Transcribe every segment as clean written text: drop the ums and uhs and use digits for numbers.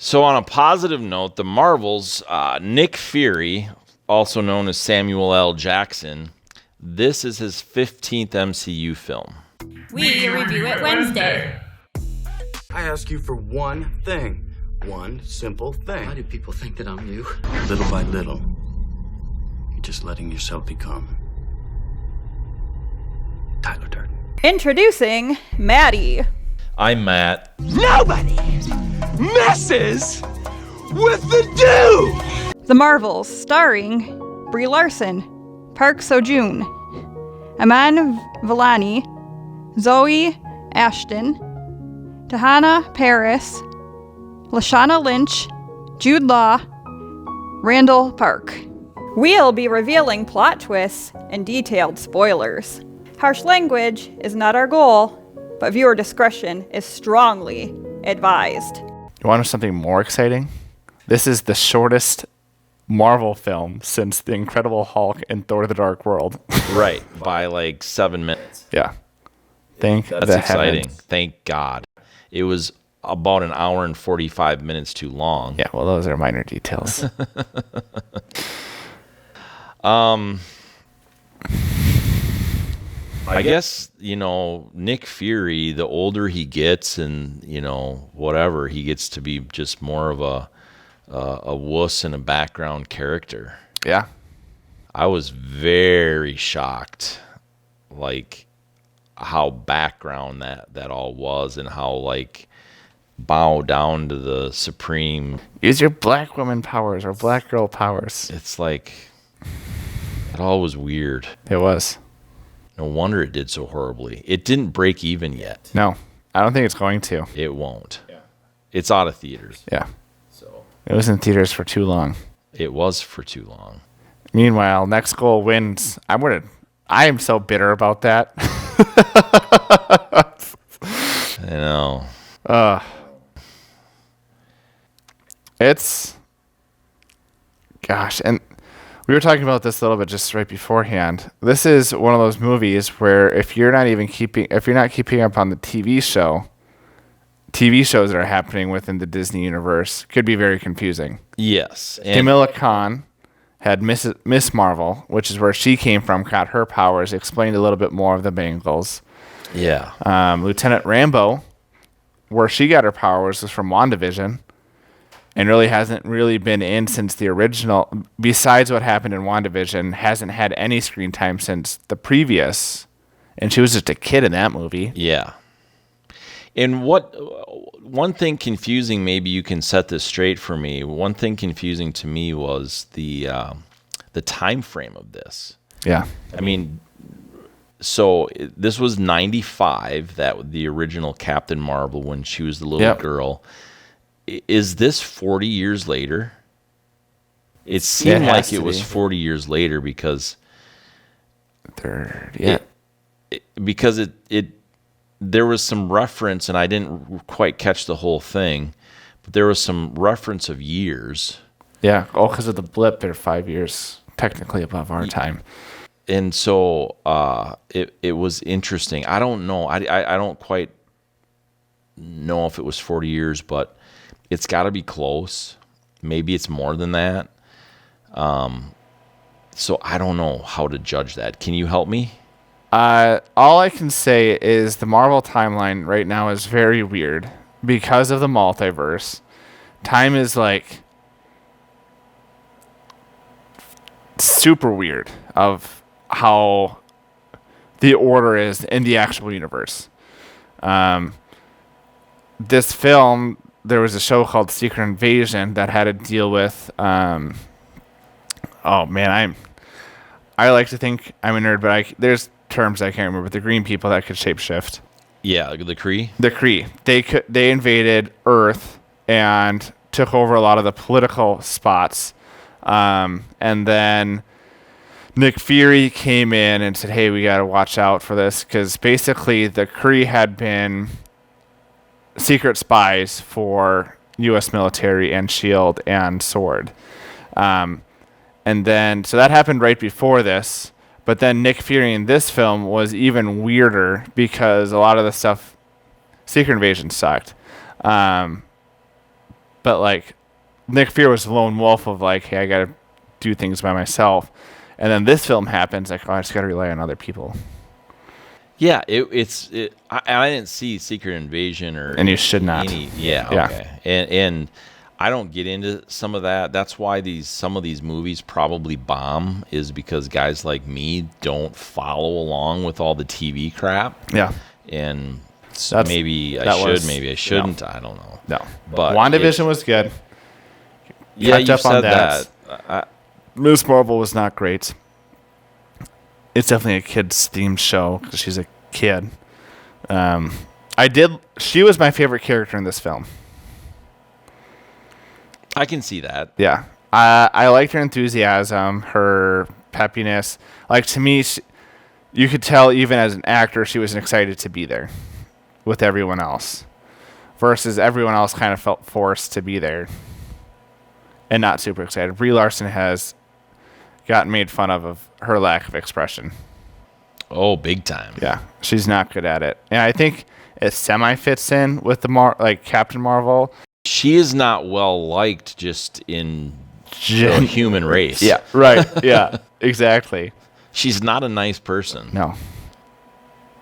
So on a positive note, the Marvels, Nick Fury, also known as Samuel L. Jackson, this is his 15th MCU film. We review it Wednesday. I ask you for one thing. One simple thing. Why do people think that I'm you? Little by little, you're just letting yourself become Tyler Durden. Introducing Maddie. I'm Matt. Nobody messes with the dude! The Marvels, starring Brie Larson, Park Seo-joon, Iman Vellani, Zawe Ashton, Teyonah Parris, Lashana Lynch, Jude Law, Randall Park. We'll be revealing plot twists and detailed spoilers. Harsh language is not our goal, but viewer discretion is strongly advised. You want something more exciting? This is the shortest Marvel film since The Incredible Hulk and Thor: The Dark World. Right, by like 7 minutes. Yeah. That's exciting. Heavens. Thank God. It was about an hour and 45 minutes too long. Yeah, well, those are minor details. I guess, Nick Fury, the older he gets and, whatever, he gets to be just more of a wuss and a background character. Yeah. I was very shocked, how background that all was and how, bow down to the supreme. Use your black woman powers or black girl powers. It's it all was weird. It was. No wonder it did so horribly. It didn't break even yet. No, I don't think it's going to. It won't. Yeah. It's out of theaters. Yeah. So it was in theaters for too long. It was for too long. Meanwhile, next goal wins. I am so bitter about that. I know. Gosh, and we were talking about this a little bit just right beforehand. This is one of those movies where if you're not keeping up on the TV shows that are happening within the Disney universe could be very confusing. Yes. Kamala Khan had Miss Marvel, which is where she came from, got her powers, explained a little bit more of the Bengals. Yeah. Lieutenant Rambeau, where she got her powers, was from WandaVision. And really hasn't really been in since the original, besides what happened in WandaVision, hasn't had any screen time since the previous. And she was just a kid in that movie. Yeah. And one thing confusing, maybe you can set this straight for me. One thing confusing to me was the time frame of this. Yeah. I mean, so this was 95, the original Captain Marvel, when she was the little girl. Is this 40 years later? It seemed like it was 40 years later because there was some reference, and I didn't quite catch the whole thing, but there was some reference of years. Yeah, all because of the blip. They're 5 years technically above our time. And so it was interesting. I don't know. I don't quite know if it was 40 years, but it's got to be close. Maybe it's more than that. So I don't know how to judge that. Can you help me? All I can say is the Marvel timeline right now is very weird because of the multiverse. Time is super weird of how the order is in the actual universe. This film, there was a show called Secret Invasion that had to deal with, I like to think I'm a nerd, but there's terms I can't remember, but the green people that could shapeshift. Yeah, the Kree? The Kree. They invaded Earth and took over a lot of the political spots. And then Nick Fury came in and said, hey, we got to watch out for this, because basically the Kree had been secret spies for U.S. military and S.H.I.E.L.D. and SWORD. And then, so that happened right before this, but then Nick Fury in this film was even weirder because a lot of the stuff, Secret Invasion sucked. But like Nick Fury was the lone wolf of like, hey, I got to do things by myself. And then this film happens like, oh, I just got to rely on other people. Yeah, I didn't see Secret Invasion and you should not. Okay. And I don't get into some of that. That's why some of these movies probably bomb, is because guys like me don't follow along with all the TV crap. Yeah. And maybe I should, maybe I shouldn't. I don't know. No. But WandaVision was good. Yeah, you said that. Ms. Marvel was not great. It's definitely a kid's themed show because she's a kid. She was my favorite character in this film. I can see that. Yeah. I liked her enthusiasm, her peppiness. Like, to me, you could tell even as an actor, she was excited to be there with everyone else. Versus everyone else kind of felt forced to be there and not super excited. Brie Larson has gotten made fun of her lack of expression. Oh, big time. Yeah, she's not good at it. And I think it semi-fits in with the Captain Marvel. She is not well liked just in the human race. Yeah, right. Yeah, exactly. She's not a nice person. No.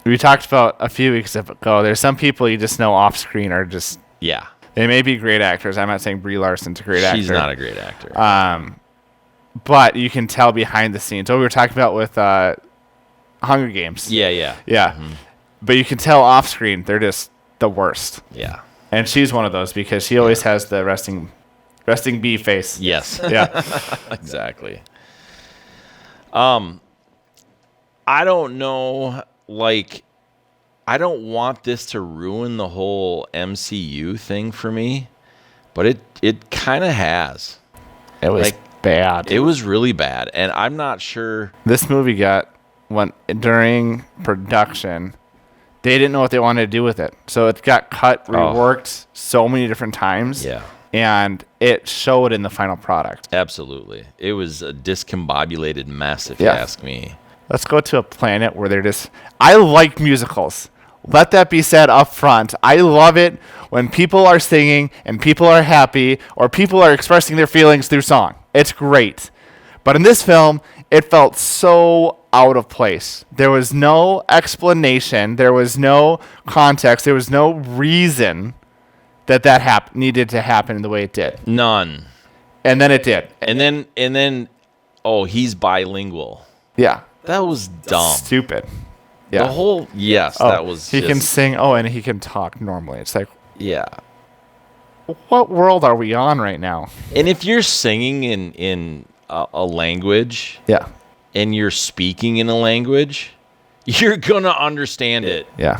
We talked about a few weeks ago, there's some people you just know off screen are just... Yeah. They may be great actors. I'm not saying Brie Larson's a great actor. She's not a great actor. But you can tell behind the scenes. What we were talking about with Hunger Games. Yeah. Mm-hmm. But you can tell off screen they're just the worst. Yeah. And she's one of those because she always has the resting bee face. Yes. Yeah. Exactly. I don't know, like, I don't want this to ruin the whole MCU thing for me, but it kind of has. It was bad. It was really bad, and I'm not sure. This movie during production, they didn't know what they wanted to do with it. So it got cut, reworked so many different times. Yeah. And it showed in the final product. Absolutely. It was a discombobulated mess, if you ask me. Let's go to a planet where they're just... I like musicals. Let that be said up front. I love it when people are singing and people are happy or people are expressing their feelings through song. It's great. But in this film, it felt so out of place. There was no explanation. There was no context. There was no reason that needed to happen the way it did. None. And then it did. And then, he's bilingual. Yeah. That was dumb. Stupid. Yeah. The whole, that was He can sing, and he can talk normally. It's like, yeah. What world are we on right now? And if you're singing in a language, yeah, and you're speaking in a language, you're gonna understand it. Yeah.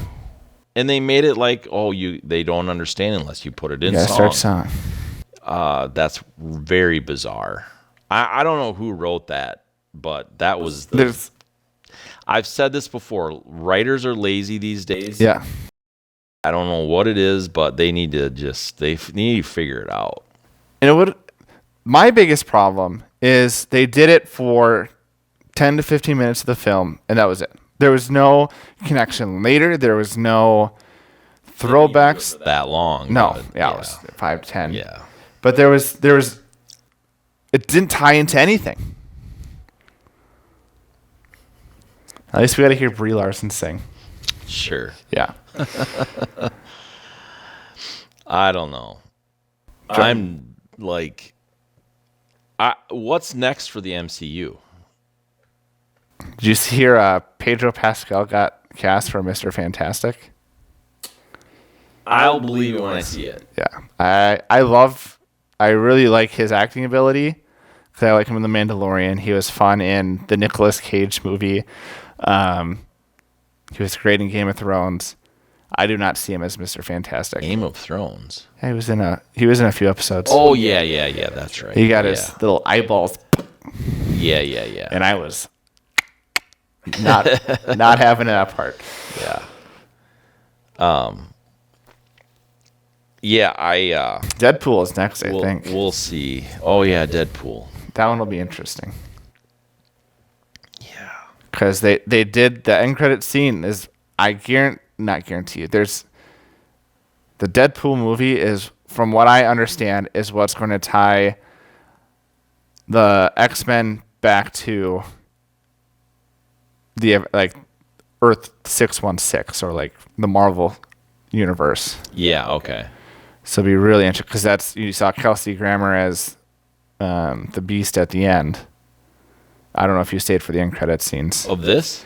And they made it like, they don't understand unless you put it in song. Start song. That's very bizarre. I don't know who wrote that, but that was I've said this before. Writers are lazy these days. Yeah. I don't know what it is, but they need to figure it out. And my biggest problem is they did it for 10 to 15 minutes of the film, and that was it. There was no connection later. There was no throwbacks. That long. No. It was 5 to 10. Yeah. But there was it didn't tie into anything. At least we got to hear Brie Larson sing. Sure. Yeah. I don't know. I'm like, what's next for the MCU? Did you hear Pedro Pascal got cast for Mr. Fantastic? I'll believe it when I see it. Yeah. I really like his acting ability because I like him in The Mandalorian. He was fun in the Nicolas Cage movie. He was great in Game of Thrones. I do not see him as Mr. Fantastic. Game of Thrones. Yeah, he was in a few episodes. Oh yeah, that's right. He got his little eyeballs. Yeah. And I was not having that part. Yeah. Yeah, Deadpool is next, I think. We'll see. Oh yeah, Deadpool. That one will be interesting. Yeah. Because they did the end credit scene not guarantee you. There's the Deadpool movie is from what I understand, is what's going to tie the X-Men back to the Earth 616 or like the Marvel universe. Yeah. Okay. So it'd be really interesting because you saw Kelsey Grammer as the Beast at the end. I don't know if you stayed for the end credit scenes. Of this?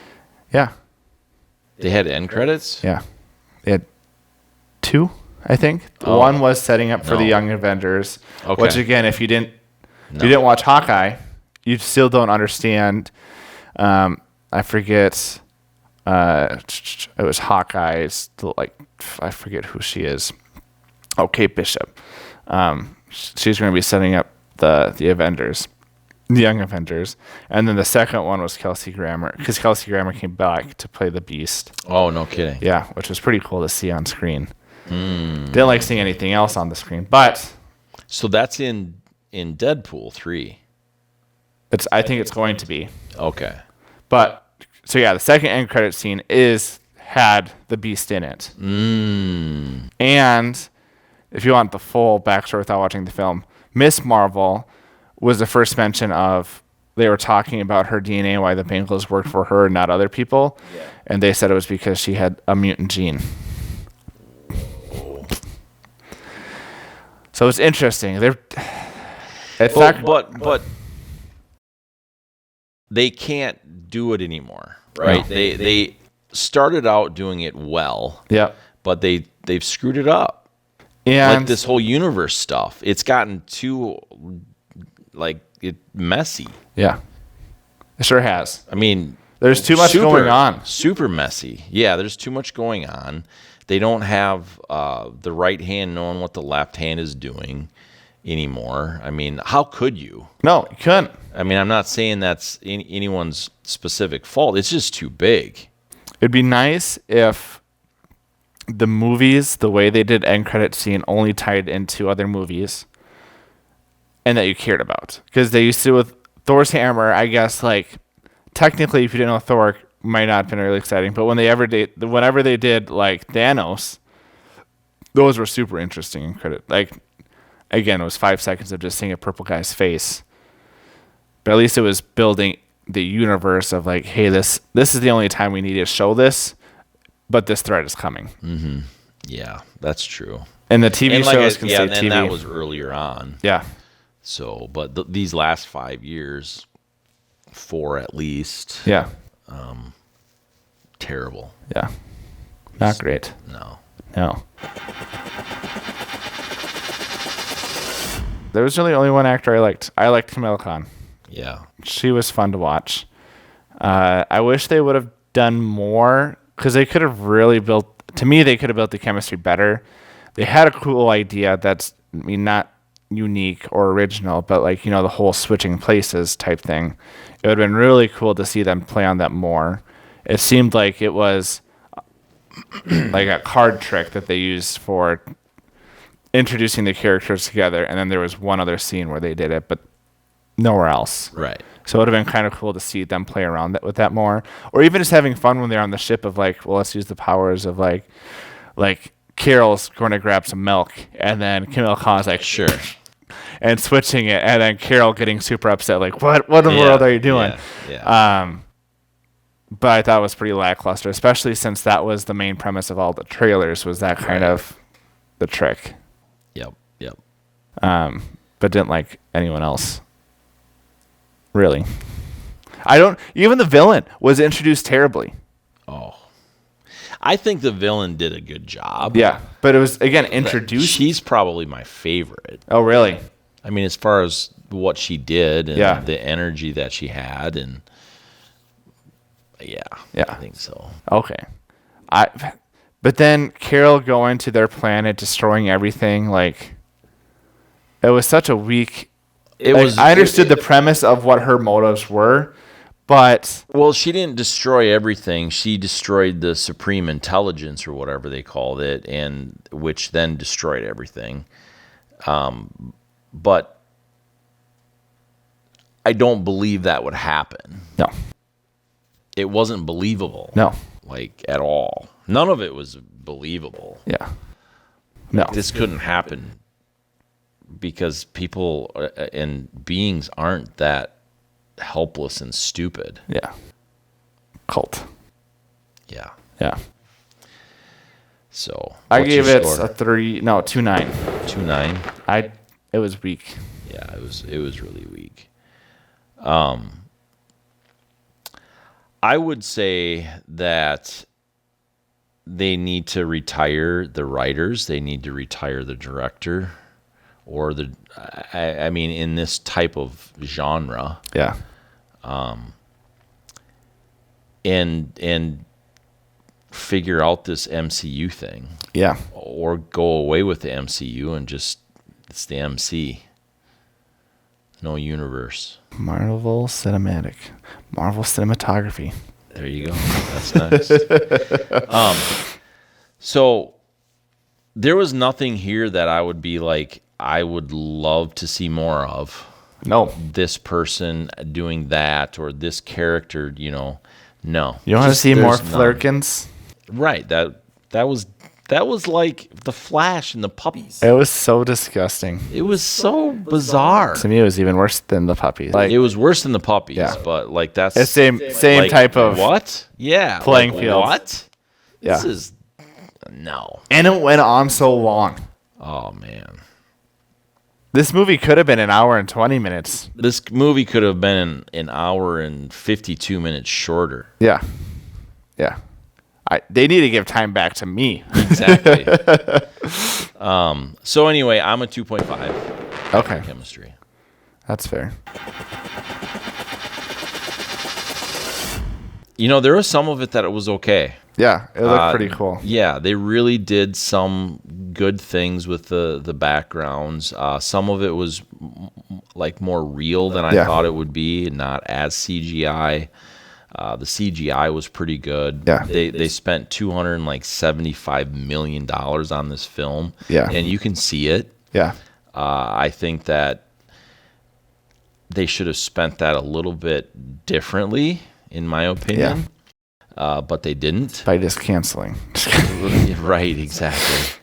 Yeah. They had end credits? Yeah. They had 2, I think. One was setting up for the Young Avengers, which again, if you didn't watch Hawkeye, you still don't understand. I forget. It was Hawkeye's, I forget who she is. Oh, Kate Bishop. She's going to be setting up the Avengers, the Young Avengers. And then the second one was Kelsey Grammer, because Kelsey Grammer came back to play the Beast. Oh, no kidding. Yeah, which was pretty cool to see on screen. Didn't like seeing anything else on the screen, but... So that's in Deadpool 3. I think it's going to be. Okay. But, so yeah, the second end credit scene had the Beast in it. And if you want the full backstory without watching the film, Miss Marvel was the first mention of, they were talking about her DNA, why the Bengals worked for her and not other people. Yeah. And they said it was because she had a mutant gene. So it's interesting. But they can't do it anymore, right? No. They started out doing it well. Yeah. But they've screwed it up. And like this whole universe stuff, it's gotten too messy. Yeah. It sure has. I mean, there's too much going on. Super messy. Yeah, there's too much going on. They don't have the right hand knowing what the left hand is doing anymore. I mean, how could you? No, you couldn't. I mean, I'm not saying that's anyone's specific fault. It's just too big. It'd be nice if the movies, the way they did end credit scene, only tied into other movies and that you cared about. Because they used to with Thor's hammer, I guess, technically, if you didn't know Thor, might not have been really exciting. But whenever they did Thanos, those were super interesting in credit. Again, it was 5 seconds of just seeing a purple guy's face. But at least it was building the universe of hey, this is the only time we need to show this, but this threat is coming. Mm-hmm. Yeah, that's true. And the TV shows can say TV. And that was earlier on. Yeah. So, but these last 5 years, 4 at least. Yeah. Terrible. Yeah. Not great. No. There was really only one actor I liked. I liked Kamala Khan. Yeah. She was fun to watch. I wish they would have done more because they could have really built the chemistry better. They had a cool idea that's, not unique or original, but the whole switching places type thing. It would have been really cool to see them play on that more. It seemed like it was like a card trick that they used for introducing the characters together, and then there was one other scene where they did it, but nowhere else. Right. So it would have been kind of cool to see them play around with that more, or even just having fun when they're on the ship of let's use the powers of Carol's going to grab some milk, and then Kamala Khan's sure, and switching it, and then Carol getting super upset, what in the world are you doing? Yeah. But I thought it was pretty lackluster, especially since that was the main premise of all the trailers, was that kind of the trick. Yep. But didn't like anyone else. Really. Even the villain was introduced terribly. Oh. I think the villain did a good job. Yeah, but it was, again, introduced. She's probably my favorite. Oh, really? I mean, as far as what she did and the energy that she had, and yeah, I think so. Okay. But then Carol going to their planet, destroying everything, it was such a weak... I understood the premise of what her motives were, but... Well, she didn't destroy everything. She destroyed the supreme intelligence, or whatever they called it, and which then destroyed everything. But I don't believe that would happen. No. It wasn't believable. No. At all. None of it was believable. Yeah. No. This couldn't happen because people and beings aren't that helpless and stupid. Yeah. Cult. Yeah. Yeah. So I what's gave your it score? a 2.9. 2.9. It was weak. Yeah, it was really weak. I would say that they need to retire the writers. They need to retire the director, or I mean, in this type of genre, Yeah. and figure out this MCU thing, Yeah. or go away with the MCU and just it's the MC. No universe. Marvel cinematography. There you go. That's next. So there was nothing here that I would be like, I would love to see more of. No. This person doing that, or this character, no. You want to see more there's none. flirkins? Right. That was like the Flash and the puppies. It was so disgusting. It was so bizarre. To me, it was even worse than the puppies. Like, It was worse than the puppies, Yeah. but like that's it's same like, type of what? Yeah. playing like, field. What? Yeah. This is no. And it went on so long. Oh man. This movie could have been an hour and 20 minutes. This movie could have been an hour and 52 minutes shorter. Yeah. Yeah. They need to give time back to me. Exactly. So anyway, I'm a 2.5. Okay. Chemistry. That's fair. There was some of it that it was okay. Yeah. It looked pretty cool. Yeah, they really did some good things with the backgrounds. Some of it was like more real than I thought it would be, not as CGI. The CGI was pretty good. Yeah. They spent $275 million on this film. Yeah. And you can see it. Yeah. I think that they should have spent that a little bit differently, in my opinion. But they didn't. By just canceling. Right, exactly.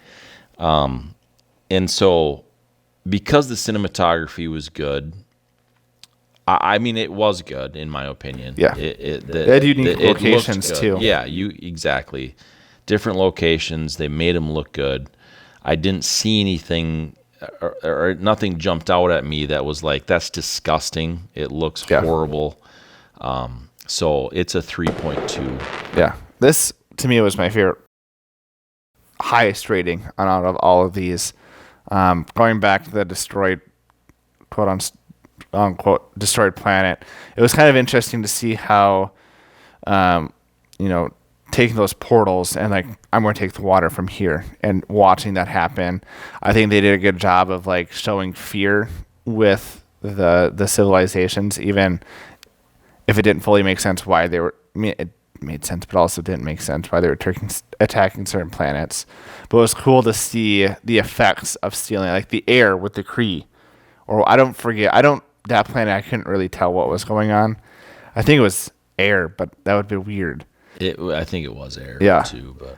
And so, because the cinematography was good, I mean, it was good in my opinion. Yeah. They had unique locations too. Yeah, exactly. Different locations. They made them look good. I didn't see anything or nothing jumped out at me that was like, that's disgusting. It looks horrible. So it's a 3.2. Yeah. This, to me, was my favorite, highest rating out of all of these. Going back to the destroyed, quote unquote, destroyed planet, it was kind of interesting to see how, taking those portals and like, I'm going to take the water from here, and watching that happen. I think they did a good job of like showing fear with the civilizations, even if it didn't fully make sense why they were. I mean, it made sense, but also didn't make sense why they were attacking certain planets. But it was cool to see the effects of stealing, like the air with the Kree. Or that planet, I couldn't really tell what was going on. I think it was air, but that would be weird. I think it was air too. But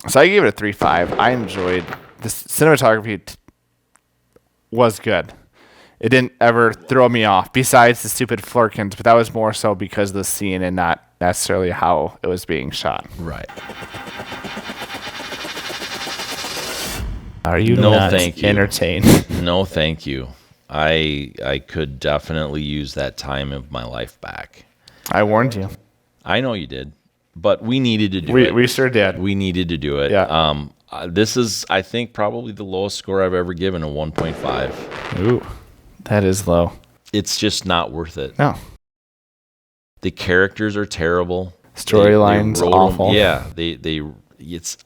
So I gave it a 3.5. I enjoyed the cinematography. Was good. It didn't ever throw me off, besides the stupid flirkins, but that was more so because of the scene and not necessarily how it was being shot. Right. Are you not entertained? No, thank you. I could definitely use that time of my life back. I warned you. I know you did, but we needed to do it. We sure did. We needed to do it. Yeah. This is, I think, probably the lowest score I've ever given, a 1.5. Ooh. That is low. It's just not worth it. No. The characters are terrible. Storylines awful. Yeah, it's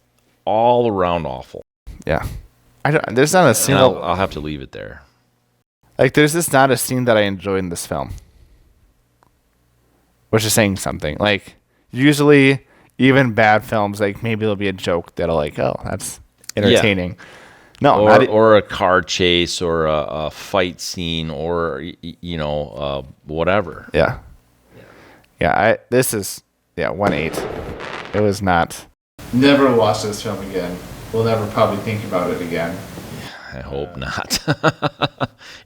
all around awful. Yeah. There's not a single. I'll have to leave it there. Like, there's just not a scene that I enjoy in this film, which is saying something. Like, usually, even bad films, like maybe there'll be a joke that'll like, oh, that's entertaining. Yeah. No, or a car chase, or a fight scene, or whatever. Yeah. This is 1.8. It was not. Never watch this film again. We'll never probably think about it again. I hope not.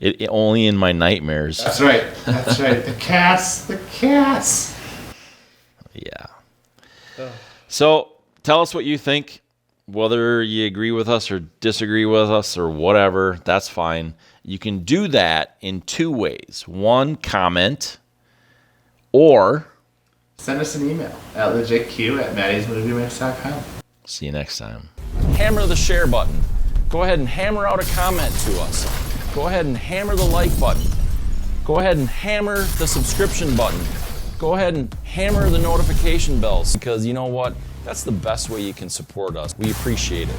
It only in my nightmares. That's right. That's right. The cats. Yeah. So tell us what you think. Whether you agree with us or disagree with us or whatever, that's fine. You can do that in two ways. One, comment, or send us an email at legitq@maddysmoviemix.com. See you next time. Hammer the share button. Go ahead and hammer out a comment to us. Go ahead and hammer the like button. Go ahead and hammer the subscription button. Go ahead and hammer the notification bells, because you know what? That's the best way you can support us. We appreciate it.